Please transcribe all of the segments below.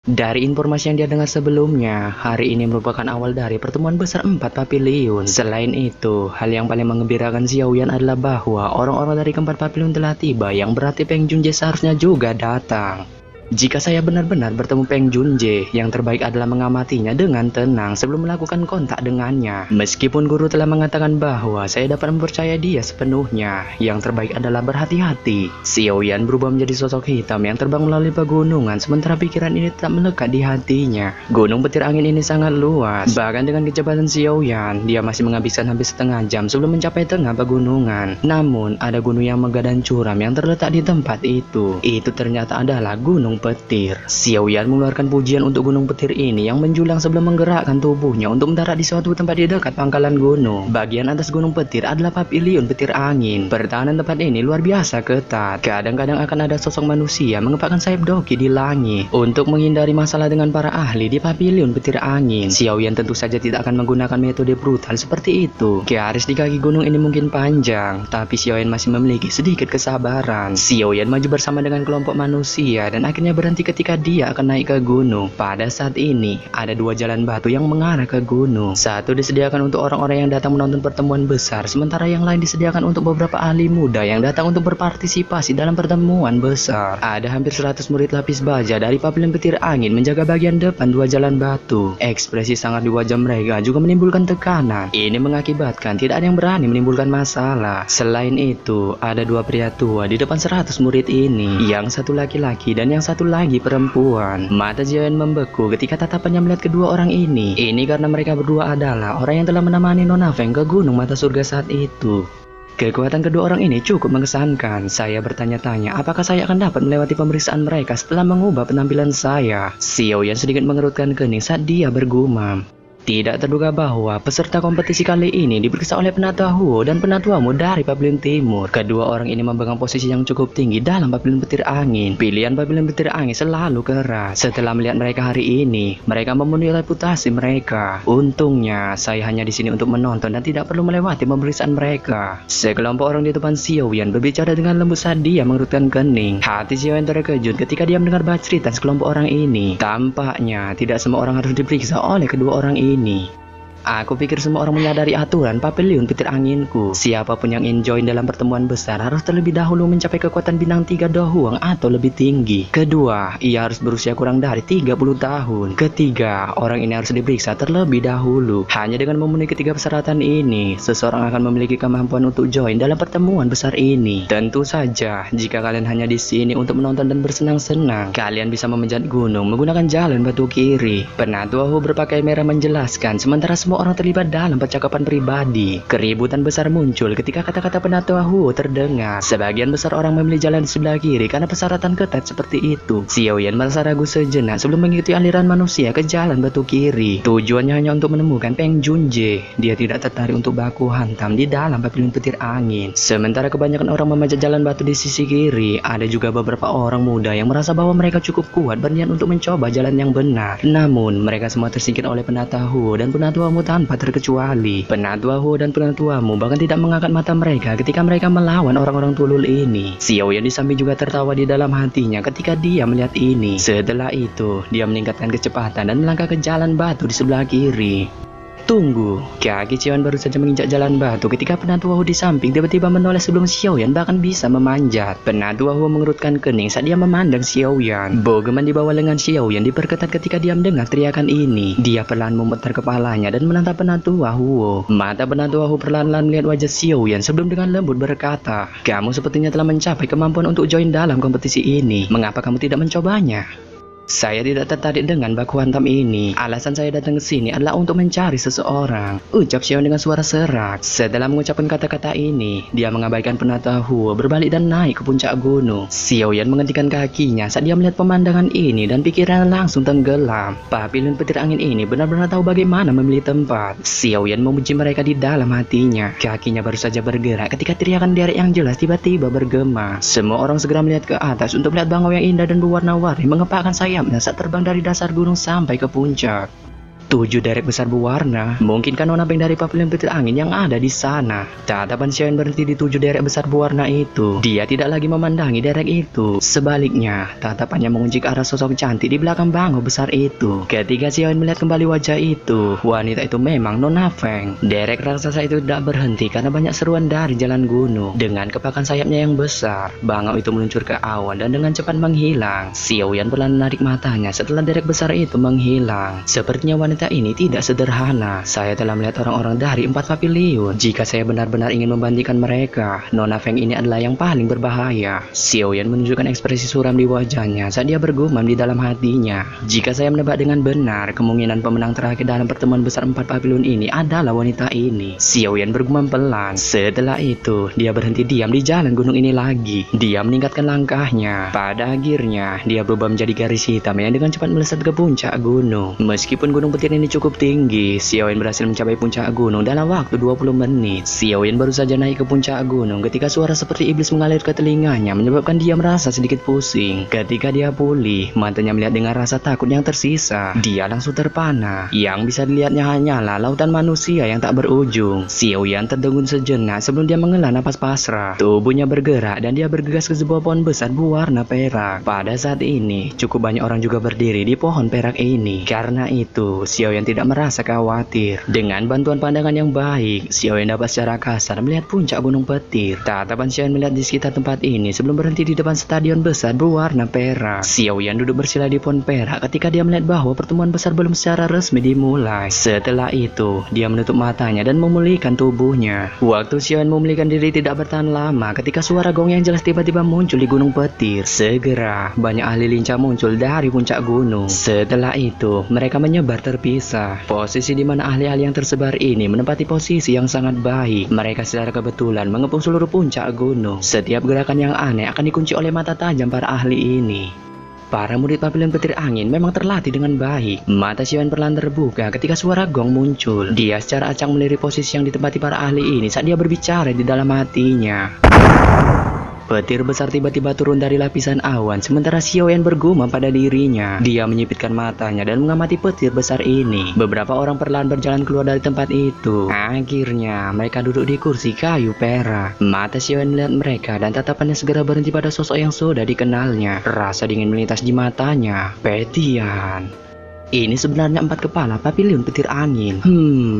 Dari informasi yang dia dengar sebelumnya, hari ini merupakan awal dari pertemuan besar 4 pavilion. Selain itu, hal yang paling menggembirakan Xiaoyan adalah bahwa orang-orang dari keempat pavilion telah tiba, yang berarti Peng Junje seharusnya juga datang. Jika saya benar-benar bertemu Peng Junje, yang terbaik adalah mengamatinya dengan tenang sebelum melakukan kontak dengannya. Meskipun guru telah mengatakan bahwa saya dapat mempercayai dia sepenuhnya, yang terbaik adalah berhati-hati. Xiaoyan berubah menjadi sosok hitam yang terbang melalui pegunungan, sementara pikiran ini tetap melekat di hatinya. Gunung petir angin ini sangat luas, bahkan dengan kecepatan Xiaoyan, dia masih menghabiskan hampir setengah jam sebelum mencapai tengah pegunungan. Namun, ada gunung yang megah dan curam yang terletak di tempat itu. Itu ternyata adalah Gunung Petir. Xiaoyan mengeluarkan pujian untuk gunung petir ini yang menjulang sebelum menggerakkan tubuhnya untuk mendarat di suatu tempat di dekat pangkalan gunung. Bagian atas gunung petir adalah pavilion petir angin. Pertahanan tempat ini luar biasa ketat. Kadang-kadang akan ada sosok manusia mengepakkan sayap doki di langit untuk menghindari masalah dengan para ahli di pavilion petir angin. Xiaoyan tentu saja tidak akan menggunakan metode brutal seperti itu. Garis di kaki gunung ini mungkin panjang, tapi Xiaoyan masih memiliki sedikit kesabaran. Xiaoyan maju bersama dengan kelompok manusia dan akhirnya berhenti ketika dia akan naik ke gunung. Pada saat ini, ada dua jalan batu yang mengarah ke gunung. Satu disediakan untuk orang-orang yang datang menonton pertemuan besar, sementara yang lain disediakan untuk beberapa ahli muda yang datang untuk berpartisipasi dalam pertemuan besar. Ada hampir 100 murid lapis baja dari pavilion petir angin menjaga bagian depan dua jalan batu. Ekspresi sangat di wajah mereka juga menimbulkan tekanan. Ini mengakibatkan tidak ada yang berani menimbulkan masalah. Selain itu, ada dua pria tua di depan 100 murid ini. Yang satu laki-laki dan yang satu lagi perempuan. Mata Xiaoyan membeku ketika tatapannya melihat kedua orang ini. Ini karena mereka berdua adalah orang yang telah menemani Nona Feng ke Gunung Mata Surga saat itu. Kekuatan kedua orang ini cukup mengesankan. Saya bertanya-tanya apakah saya akan dapat melewati pemeriksaan mereka setelah mengubah penampilan saya. Xiaoyan sedikit mengerutkan kening saat dia bergumam. Tidak terduga bahwa peserta kompetisi kali ini diperiksa oleh Penatua Huo dan Penatua Mu dari Pavilion Timur. Kedua orang ini memegang posisi yang cukup tinggi dalam Pavilion Petir Angin. Pilihan Pavilion Petir Angin selalu keras. Setelah melihat mereka hari ini, mereka memenuhi reputasi mereka. Untungnya, saya hanya di sini untuk menonton dan tidak perlu melewati pemeriksaan mereka. Sekelompok orang di depan Xiaoyan berbicara dengan lembut saat dia mengerutkan kening. Hati Xiaoyan terkejut ketika dia mendengar cerita sekelompok orang ini. Tampaknya tidak semua orang harus diperiksa oleh kedua orang ini. Aku pikir semua orang menyadari aturan pavilion petir anginku. Siapapun yang join dalam pertemuan besar harus terlebih dahulu mencapai kekuatan bintang 3 dohuang atau lebih tinggi. Kedua, ia harus berusia kurang dari 30 tahun. Ketiga, orang ini harus diperiksa terlebih dahulu. Hanya dengan memenuhi ketiga persyaratan ini, seseorang akan memiliki kemampuan untuk join dalam pertemuan besar ini. Tentu saja, jika kalian hanya di sini untuk menonton dan bersenang-senang, kalian bisa memanjat gunung menggunakan jalan batu kiri. Penatua Hu berpakaian merah menjelaskan, sementara semua orang terlibat dalam percakapan pribadi. Keributan besar muncul ketika kata-kata Penatua Huo terdengar. Sebagian besar orang memilih jalan di sebelah kiri karena persyaratan ketat seperti itu. Xiaoyan merasa ragu sejenak sebelum mengikuti aliran manusia ke jalan batu kiri. Tujuannya hanya untuk menemukan Peng Junje. Dia tidak tertarik untuk baku hantam di dalam pavilion petir angin. Sementara kebanyakan orang memanjat jalan batu di sisi kiri, ada juga beberapa orang muda yang merasa bahwa mereka cukup kuat berniat untuk mencoba jalan yang benar. Namun, mereka semua tersingkir oleh Penatua Huo dan Penatua Mu tanpa terkecuali. Penatua Huo dan Penatua Mu bahkan tidak mengangkat mata mereka ketika mereka melawan orang-orang tulul ini. Xiaoyan di samping juga tertawa di dalam hatinya ketika dia melihat ini. Setelah itu, dia meningkatkan kecepatan dan melangkah ke jalan batu di sebelah kiri. Tunggu, kaki Xiaoyan baru saja menginjak jalan batu ketika Penatua Hu di samping tiba-tiba menoleh sebelum Xiaoyan bahkan bisa memanjat. Penatua Hu mengerutkan kening saat dia memandang Xiaoyan. Bogeman di bawah lengan Xiaoyan diperketat ketika dia mendengar teriakan ini. Dia perlahan memutar kepalanya dan menatap Penatua Hu. Mata Penatua Hu perlahan-lahan melihat wajah Xiaoyan sebelum dengan lembut berkata, "Kamu sepertinya telah mencapai kemampuan untuk join dalam kompetisi ini. Mengapa kamu tidak mencobanya?" Saya tidak tertarik dengan baku hantam ini. Alasan saya datang ke sini adalah untuk mencari seseorang, ucap Xiaoyan dengan suara serak. Setelah mengucapkan kata-kata ini, dia mengabaikan Penatua Huo berbalik dan naik ke puncak gunung. Xiaoyan menghentikan kakinya saat dia melihat pemandangan ini dan pikirannya langsung tenggelam. Pavilion petir angin ini benar-benar tahu bagaimana memilih tempat. Xiaoyan memuji mereka di dalam hatinya. Kakinya baru saja bergerak ketika teriakan derek yang jelas tiba-tiba bergema. Semua orang segera melihat ke atas untuk melihat bangau yang indah dan berwarna-warni mengepakkan sayapnya saat terbang dari dasar gunung sampai ke puncak. 7 derek besar berwarna. Mungkinkah Nona Feng dari pavilion petir angin yang ada di sana? Tatapan Xiaoyan berhenti di 7 derek besar berwarna itu. Dia tidak lagi memandangi derek itu. Sebaliknya, tatapannya mengunci ke arah sosok cantik di belakang bangau besar itu. Ketika Xiaoyan melihat kembali wajah itu, wanita itu memang Nona Feng. Derek raksasa itu tidak berhenti karena banyak seruan dari jalan gunung. Dengan kepakan sayapnya yang besar, bangau itu meluncur ke awan dan dengan cepat menghilang. Xiaoyan perlahan menarik matanya setelah derek besar itu menghilang. Sepertinya wanita ini tidak sederhana. Saya telah melihat orang-orang dari 4 pavilion. Jika saya benar-benar ingin membandingkan mereka, Nona Feng ini adalah yang paling berbahaya. Xiaoyan menunjukkan ekspresi suram di wajahnya saat dia bergumam di dalam hatinya. Jika saya menebak dengan benar, kemungkinan pemenang terakhir dalam pertemuan besar 4 pavilion ini adalah wanita ini. Xiaoyan bergumam pelan. Setelah itu, dia berhenti diam di jalan gunung ini lagi. Dia meningkatkan langkahnya. Pada akhirnya, dia berubah menjadi garis hitam yang dengan cepat melesat ke puncak gunung. Meskipun gunung petir ini cukup tinggi, Xiaoyan berhasil mencapai puncak gunung dalam waktu 20 menit. Xiaoyan baru saja naik ke puncak gunung ketika suara seperti iblis mengalir ke telinganya menyebabkan dia merasa sedikit pusing. Ketika dia pulih, matanya melihat dengan rasa takut yang tersisa. Dia langsung terpana. Yang bisa dilihatnya hanyalah lautan manusia yang tak berujung. Xiaoyan terdengung sejenak sebelum dia menghela napas pasrah. Tubuhnya bergerak dan dia bergegas ke sebuah pohon besar berwarna perak. Pada saat ini, cukup banyak orang juga berdiri di pohon perak ini. Karena itu, Xiaoyan tidak merasa khawatir. Dengan bantuan pandangan yang baik, Xiaoyan dapat secara kasar melihat puncak gunung petir. Tatapan Xiaoyan melihat di sekitar tempat ini sebelum berhenti di depan stadion besar berwarna perak. Xiaoyan duduk bersila di pohon perak ketika dia melihat bahwa pertemuan besar belum secara resmi dimulai. Setelah itu, dia menutup matanya dan memulihkan tubuhnya. Waktu Xiaoyan memulihkan diri tidak bertahan lama ketika suara gong yang jelas tiba-tiba muncul di gunung petir. Segera, banyak ahli lincah muncul dari puncak gunung. Setelah itu, mereka menyebar terpisah. Posisi di mana ahli-ahli yang tersebar ini menempati posisi yang sangat baik. Mereka secara kebetulan mengepung seluruh puncak gunung. Setiap gerakan yang aneh akan dikunci oleh mata tajam para ahli ini. Para murid pavilion petir angin memang terlatih dengan baik. Mata Xiaoyan perlahan terbuka ketika suara gong muncul. Dia secara acak melirik posisi yang ditempati para ahli ini saat dia berbicara di dalam hatinya. Petir besar tiba-tiba turun dari lapisan awan, sementara Xiaoyan bergumam pada dirinya. Dia menyipitkan matanya dan mengamati petir besar ini. Beberapa orang perlahan berjalan keluar dari tempat itu. Akhirnya, mereka duduk di kursi kayu perak. Mata Xiaoyan melihat mereka dan tatapannya segera berhenti pada sosok yang sudah dikenalnya. Rasa dingin melintas di matanya. Petian. Ini sebenarnya 4 kepala pavilion petir angin.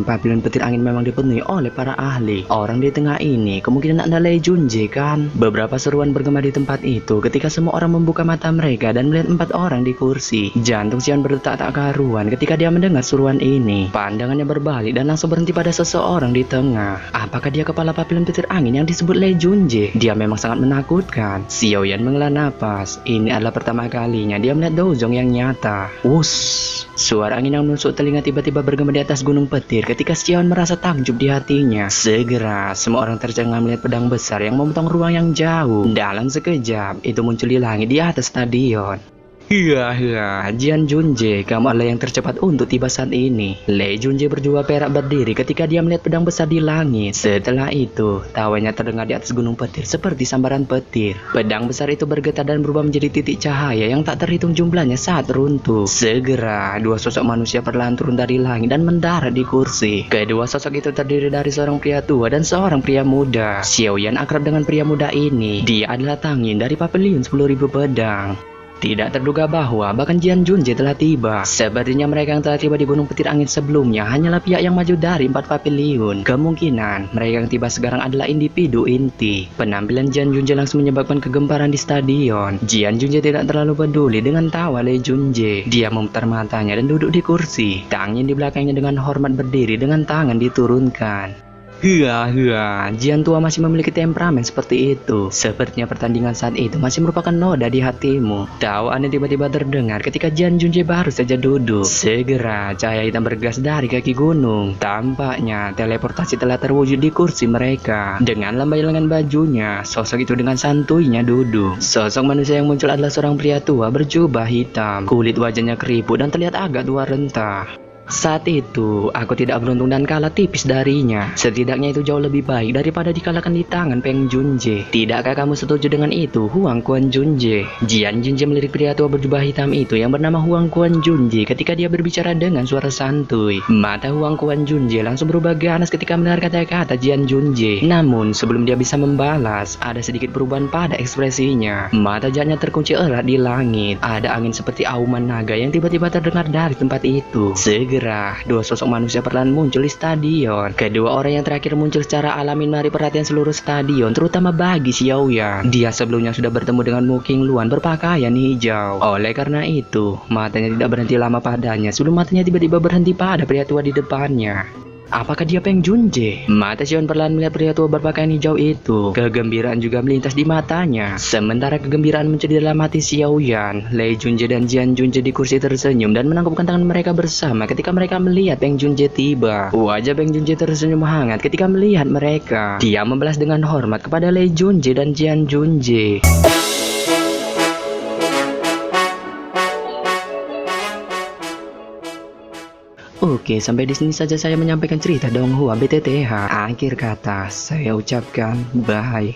Pavilion petir angin memang dipenuhi oleh para ahli. Orang di tengah ini kemungkinan adalah Lei Junjie kan? Beberapa seruan bergema di tempat itu ketika semua orang membuka mata mereka dan melihat 4 orang di kursi. Jantung Xiaoyan berdetak tak karuan ketika dia mendengar seruan ini. Pandangannya berbalik dan langsung berhenti pada seseorang di tengah. Apakah dia kepala pavilion petir angin yang disebut Lei Junjie? Dia memang sangat menakutkan. Xiaoyan menghela napas. Ini adalah pertama kalinya dia melihat Douzong yang nyata. Wush. Suara angin yang menusuk telinga tiba-tiba bergema di atas gunung petir ketika Xiaoyan merasa takjub di hatinya. Segera, semua orang tercengang melihat pedang besar yang memotong ruang yang jauh. Dalam sekejap, itu muncul di langit di atas stadion. Jian Junjie, kamu adalah yang tercepat untuk tiba saat ini. Lei Junjie berjubah perak berdiri ketika dia melihat pedang besar di langit. Setelah itu, tawanya terdengar di atas gunung petir seperti sambaran petir. Pedang besar itu bergetar dan berubah menjadi titik cahaya yang tak terhitung jumlahnya saat runtuh. Segera, 2 sosok manusia perlahan turun dari langit dan mendarat di kursi. Kedua sosok itu terdiri dari seorang pria tua dan seorang pria muda. Xiaoyan akrab dengan pria muda ini. Dia adalah Tangyin dari pavilion 10.000 pedang. Tidak terduga bahwa bahkan Jian Junjie telah tiba. Sepertinya mereka yang telah tiba di gunung petir angin sebelumnya hanyalah pihak yang maju dari 4 pavilion. Kemungkinan mereka yang tiba sekarang adalah individu inti. Penampilan Jian Junjie langsung menyebabkan kegemparan di stadion. Jian Junjie tidak terlalu peduli dengan tawa Lei Junjie. Dia memutar matanya dan duduk di kursi. Tangyin di belakangnya dengan hormat berdiri dengan tangan diturunkan. Jian tua masih memiliki temperamen seperti itu. Sepertinya pertandingan saat itu masih merupakan noda di hatimu. Tawaan tiba-tiba terdengar ketika Jian Junjie baru saja duduk. Segera cahaya hitam bergegas dari kaki gunung. Tampaknya teleportasi telah terwujud di kursi mereka. Dengan lambai lengan bajunya, sosok itu dengan santuinya duduk. Sosok manusia yang muncul adalah seorang pria tua berjubah hitam. Kulit wajahnya keriput dan terlihat agak tua renta. Saat itu, aku tidak beruntung dan kalah tipis darinya. Setidaknya itu jauh lebih baik daripada dikalahkan di tangan Peng Junje. Tidakkah kamu setuju dengan itu, Huang Quan Junje? Jian Junje melirik pria tua berjubah hitam itu yang bernama Huang Quan Junje ketika dia berbicara dengan suara santuy. Mata Huang Quan Junje langsung berubah ganas ketika mendengar kata-kata Jian Junje. Namun, sebelum dia bisa membalas, ada sedikit perubahan pada ekspresinya. Mata jahatnya terkunci erat di langit. Ada angin seperti auman naga yang tiba-tiba terdengar dari tempat itu. Segera, dua sosok manusia perlahan muncul di stadion. Kedua orang yang terakhir muncul secara alami menarik perhatian seluruh stadion, terutama bagi Xiaoyan. Dia sebelumnya sudah bertemu dengan Mu Qingluan berpakaian hijau. Oleh karena itu, matanya tidak berhenti lama padanya sebelum matanya tiba-tiba berhenti pada pria tua di depannya. Apakah dia Peng Junje? Mata Xiaoyan perlahan melihat pria tua berpakaian hijau itu. Kegembiraan juga melintas di matanya. Sementara kegembiraan muncul di dalam hati Xiaoyan, Lei Junje dan Jian Junje di kursi tersenyum dan menangkupkan tangan mereka bersama ketika mereka melihat Peng Junje tiba. Wajah Peng Junje tersenyum hangat ketika melihat mereka. Dia membalas dengan hormat kepada Lei Junje dan Jian Junje. Oke, sampai di sini saja saya menyampaikan cerita Donghua BTTH. Akhir kata, saya ucapkan bye.